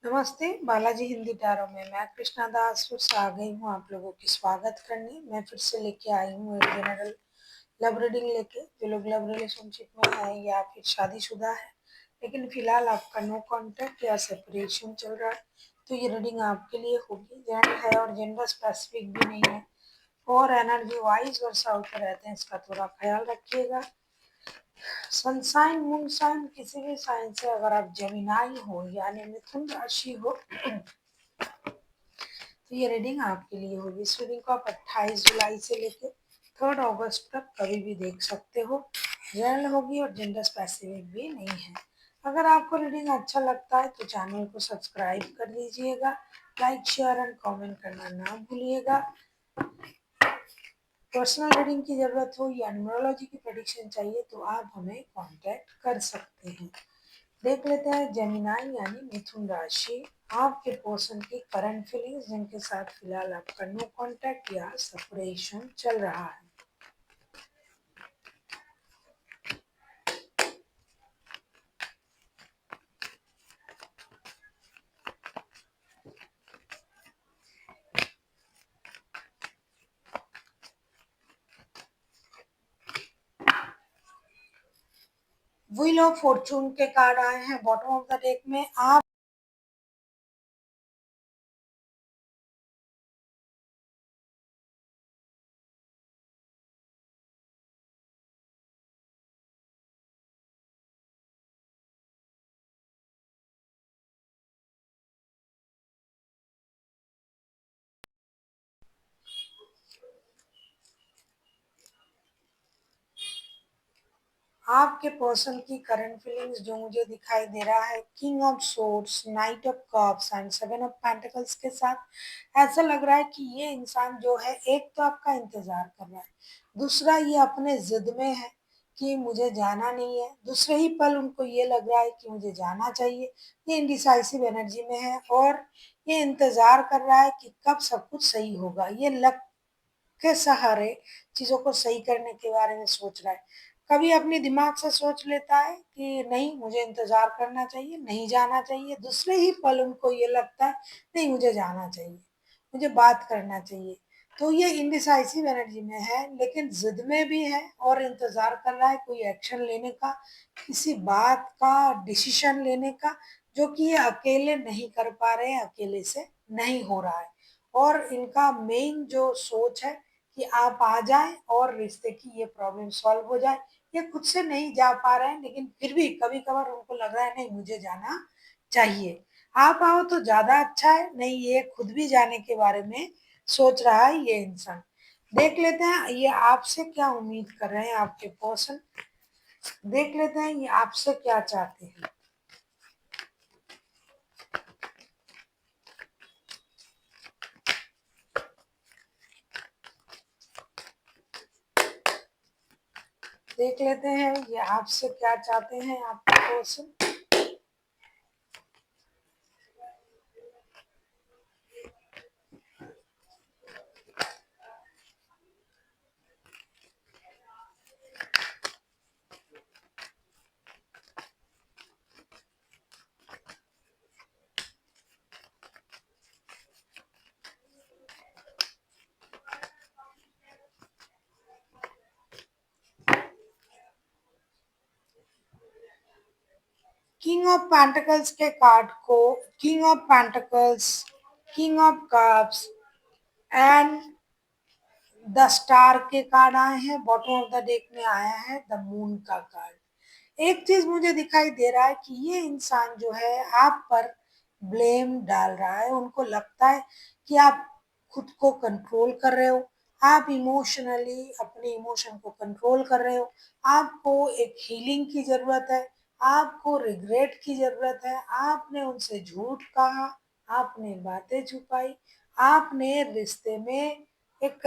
नमस्ते, बालाजी हिंदी टैरो में मैं कृष्णा दास फिर से आ गई हूँ आप लोगों की स्वागत करने। मैं फिर से लेके आई हूँ एक जनरल लव रीडिंग लेके। जो लोग लव रिलेशनशिप में है या फिर शादीशुदा है लेकिन फिलहाल आपका नो कांटेक्ट या सेपरेशन चल रहा है, तो ये रीडिंग आपके लिए होगी। जनरल है और जेंडर स्पेसिफिक भी नहीं है और एनर्जी वाइज वर्षा होते रहते हैं, इसका थोड़ा ख्याल रखिएगा। सनसाइन मूनसाइन किसी भी साइन से अगर आप जेमिनाई हो यानी मिथुन राशि हो तो ये रीडिंग आपके लिए होगी। इस रीडिंग को आप 28 जुलाई से लेकर 3 अगस्त तक कभी भी देख सकते हो। जनरल होगी और जेंडर स्पेसिफिक भी नहीं है। अगर आपको रीडिंग अच्छा लगता है तो चैनल को सब्सक्राइब कर लीजिएगा, लाइक शेयर एंड कमेंट करना ना भूलिएगा। पर्सनल रीडिंग की जरूरत हो या न्यूमरोलॉजी की प्रेडिक्शन चाहिए तो आप हमें कांटेक्ट कर सकते हैं। देख लेते हैं जेमिनाई यानी मिथुन राशि, आपके पर्सन की करंट फीलिंग्स जिनके साथ फिलहाल आपका नो कांटेक्ट या सेपरेशन चल रहा है। व्हील ऑफ फॉर्चून के कार्ड आए हैं बॉटम ऑफ द डेक में। आप आपके पर्सन की करंट फीलिंग्स जो मुझे दिखाई दे रहा है king of swords, night of cups and seven of pentacles के साथ ऐसा लग रहा है कि ये इंसान जो है एक तो आपका इंतजार कर रहा है, दूसरा ये अपने जिद में है कि मुझे जाना नहीं है, दूसरे ही पल उनको ये लग रहा है कि मुझे जाना चाहिए। ये इंडिसाइसिव एनर्जी में है और ये इंतजार कर रहा है कि कब सब कुछ सही होगा। ये लक के सहारे चीजों को सही करने के बारे में सोच रहा है। कभी अपने दिमाग से सोच लेता है कि नहीं मुझे इंतजार करना चाहिए, नहीं जाना चाहिए, दूसरे ही पल उनको ये लगता है नहीं मुझे जाना चाहिए, मुझे बात करना चाहिए। तो ये इंडिसाइसिव एनर्जी में है लेकिन जिद में भी है और इंतजार कर रहा है कोई एक्शन लेने का, किसी बात का डिसीजन लेने का, जो कि ये अकेले नहीं कर पा रहे हैं, अकेले से नहीं हो रहा है। और इनका मेन जो सोच है कि आप आ जाएं और रिश्ते की ये प्रॉब्लम सॉल्व हो जाए। ये खुद से नहीं जा पा रहे हैं लेकिन फिर भी कभी कभार उनको लग रहा है नहीं मुझे जाना चाहिए। आप आओ तो ज्यादा अच्छा है, नहीं ये खुद भी जाने के बारे में सोच रहा है ये इंसान। देख लेते हैं ये आपसे क्या उम्मीद कर रहे हैं आपके पर्सन। देख लेते हैं ये आपसे क्या चाहते हैं। देख लेते हैं ये आपसे क्या चाहते हैं आपके पर्सन। किंग ऑफ पेंटिकल्स के कार्ड को king of pentacles, king of cups and the star के कार्ड आए हैं। बॉटम ऑफ द डेक में आया है द मून का कार्ड। एक चीज मुझे दिखाई दे रहा है कि ये इंसान जो है आप पर ब्लेम डाल रहा है। उनको लगता है कि आप खुद को कंट्रोल कर रहे हो, आप इमोशनली अपने इमोशन को कंट्रोल कर रहे हो। आपको एक हीलिंग की जरूरत है, आपको रिग्रेट की जरूरत है। आपने उनसे झूठ कहा, आपने बातें छुपाई, आपने रिश्ते में एक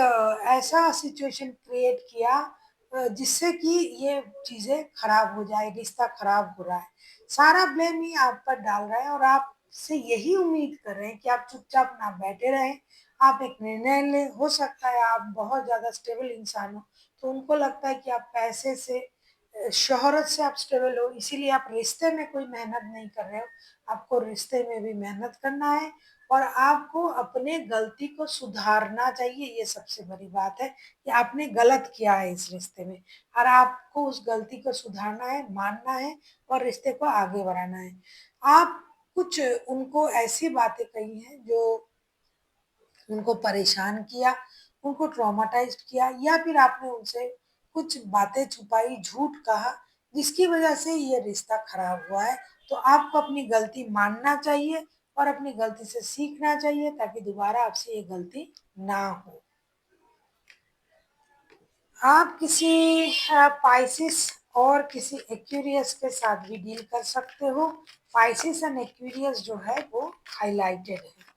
ऐसा सिचुएशन क्रिएट किया जिससे कि ये चीजें खराब हो जाए, रिश्ता खराब हो रहा है। सारा ब्लेम ही आप पर डाल रहा है और आपसे यही उम्मीद कर रहे हैं कि आप चुपचाप ना बैठे रहें, आप एक निर्णय ले। हो सकता है आप बहुत ज्यादा स्टेबल इंसान हो तो उनको लगता है कि आप पैसे से शोहरत से आप स्टेबल हो, इसीलिए आप रिश्ते में कोई मेहनत नहीं कर रहे हो। आपको रिश्ते में भी मेहनत करना है और आपको अपने गलती को सुधारना चाहिए। ये सबसे बड़ी बात है कि आपने गलत किया है इस रिश्ते में और आपको उस गलती को सुधारना है, मानना है और रिश्ते को आगे बढ़ाना है। आप कुछ उनको ऐसी बातें कही हैं जो उनको परेशान किया, उनको ट्रॉमाटाइज़्ड किया या फिर आपने उनसे कुछ बातें छुपाई, झूठ कहा, जिसकी वजह से ये रिश्ता खराब हुआ है। तो आपको अपनी गलती मानना चाहिए और अपनी गलती से सीखना चाहिए ताकि दोबारा आपसे ये गलती ना हो। आप किसी पाइसिस और किसी एक्वेरियस के साथ भी डील कर सकते हो। पाइसिस एंड एक्वेरियस जो है वो हाइलाइटेड है।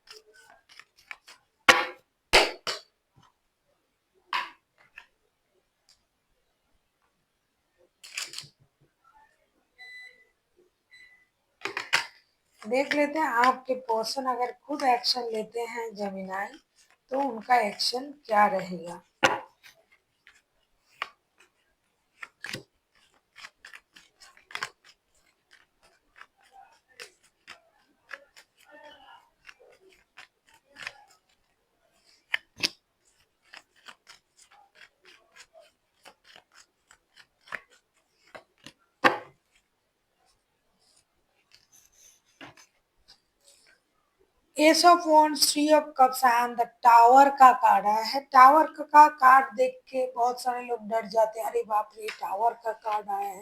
देख लेते हैं आपके पर्सन अगर खुद एक्शन लेते हैं जेमिनाई, तो उनका एक्शन क्या रहेगा। S of wands, three of cups and the tower का कार्ड आया है। टावर का कार्ड देख के बहुत सारे लोग डर जाते हैं, अरे बाप रे टावर का कार्ड आया है।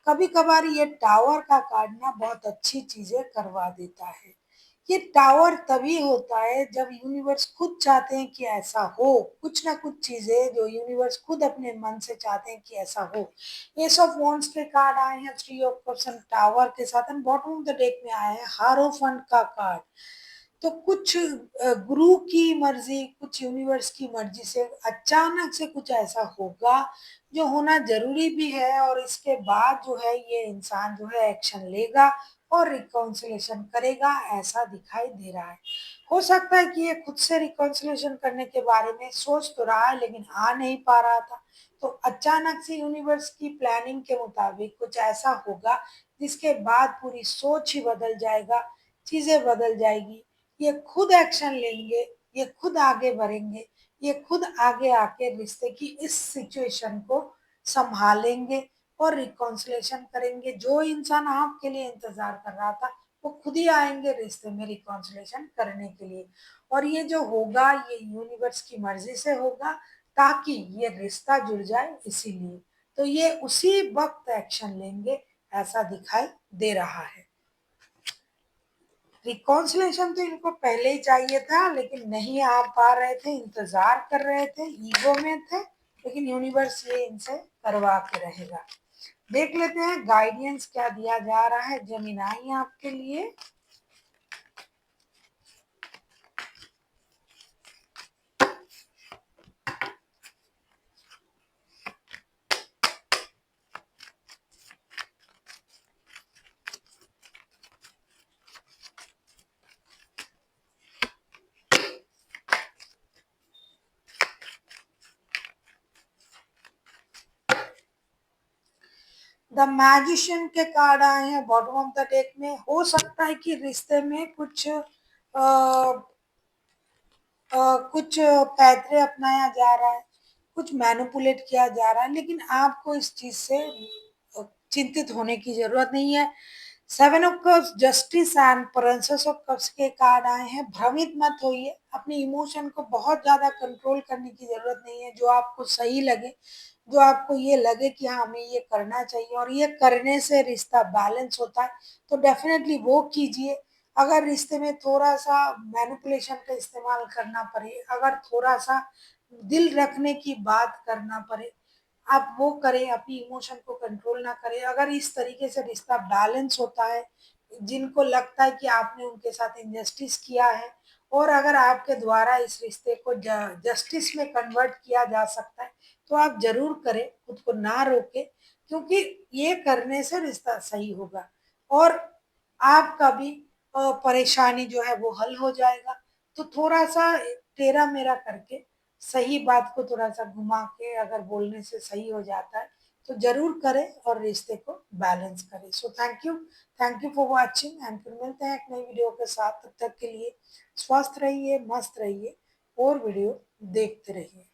कभी कभार ये टावर का कार्ड ना बहुत अच्छी चीजें करवा देता है। ये टावर तभी होता है जब यूनिवर्स खुद चाहते हैं कि ऐसा हो। कुछ ना कुछ चीजें जो यूनिवर्स खुद अपने मन से चाहते हैं कि ऐसा हो। एस ऑफ वॉन्ड्स के कार्ड आए हैं, three of cups and tower के साथ, and bottom of the deck में आया है हारोफंट का कार्ड। तो कुछ गुरु की मर्जी, कुछ यूनिवर्स की मर्जी से अचानक से कुछ ऐसा होगा जो होना जरूरी भी है और इसके बाद जो है ये इंसान जो है एक्शन लेगा और रिकॉन्सिलेशन करेगा, ऐसा दिखाई दे रहा है। हो सकता है कि ये खुद से रिकॉन्सिलेशन करने के बारे में सोच तो रहा है लेकिन आ नहीं पा रहा था। तो अचानक से यूनिवर्स की प्लानिंग के मुताबिक कुछ ऐसा होगा जिसके बाद पूरी सोच ही बदल जाएगा, चीजें बदल जाएगी। ये खुद एक्शन लेंगे, ये खुद आगे बढ़ेंगे, ये खुद आगे आके रिश्ते की इस सिचुएशन को संभालेंगे और रिकॉन्सिलेशन करेंगे। जो इंसान आपके लिए इंतजार कर रहा था वो खुद ही आएंगे रिश्ते में रिकॉन्सिलेशन करने के लिए। और ये जो होगा ये यूनिवर्स की मर्जी से होगा ताकि ये रिश्ता जुड़ जाए, इसीलिए तो ये उसी वक्त एक्शन लेंगे, ऐसा दिखाई दे रहा है। रिकॉन्सिलेशन तो इनको पहले ही चाहिए था लेकिन नहीं आ पा रहे थे, इंतजार कर रहे थे, ईगो में थे, लेकिन यूनिवर्स ये इनसे करवा के रहेगा। देख लेते हैं गाइडेंस क्या दिया जा रहा है जेमिनाई आपके लिए। द मैजिशियन के कार्ड आए हैं बॉटम ऑफ द डेक में। हो सकता है कि रिश्ते में कुछ कुछ पैतरे अपनाया जा रहा है, कुछ मैनिपुलेट किया जा रहा है, लेकिन आपको इस चीज से चिंतित होने की जरूरत नहीं है। Seven of cups, justice and princess of cups के कार्ड आए हैं। भ्रमित मत होइए, अपने इमोशन को बहुत ज्यादा कंट्रोल करने की जरूरत नहीं है। जो आपको सही लगे, जो आपको ये लगे कि हाँ हमें ये करना चाहिए और ये करने से रिश्ता बैलेंस होता है, तो डेफिनेटली वो कीजिए। अगर रिश्ते में थोड़ा सा मैनिपुलेशन का इस्तेमाल करना पड़े, अगर थोड़ा सा दिल रखने की बात करना पड़े, आप वो करें, अपनी इमोशन को कंट्रोल ना करें। अगर इस तरीके से रिश्ता बैलेंस होता है, जिनको लगता है कि आपने उनके साथ इनजस्टिस किया है और अगर आपके द्वारा इस रिश्ते को जस्टिस में कन्वर्ट किया जा सकता है, तो आप जरूर करें, खुद को ना रोके, क्योंकि ये करने से रिश्ता सही होगा और आपका भी परेशानी जो है वो हल हो जाएगा। तो थोड़ा सा टेढ़ा मेरा करके सही बात को थोड़ा सा घुमा के अगर बोलने से सही हो जाता है, तो ज़रूर करें और रिश्ते को बैलेंस करें। So thank you for watching and फिर मिलते हैं एक नई वीडियो के साथ। तब तक के लिए स्वस्थ रहिए, मस्त रहिए और वीडियो देखते रहिए।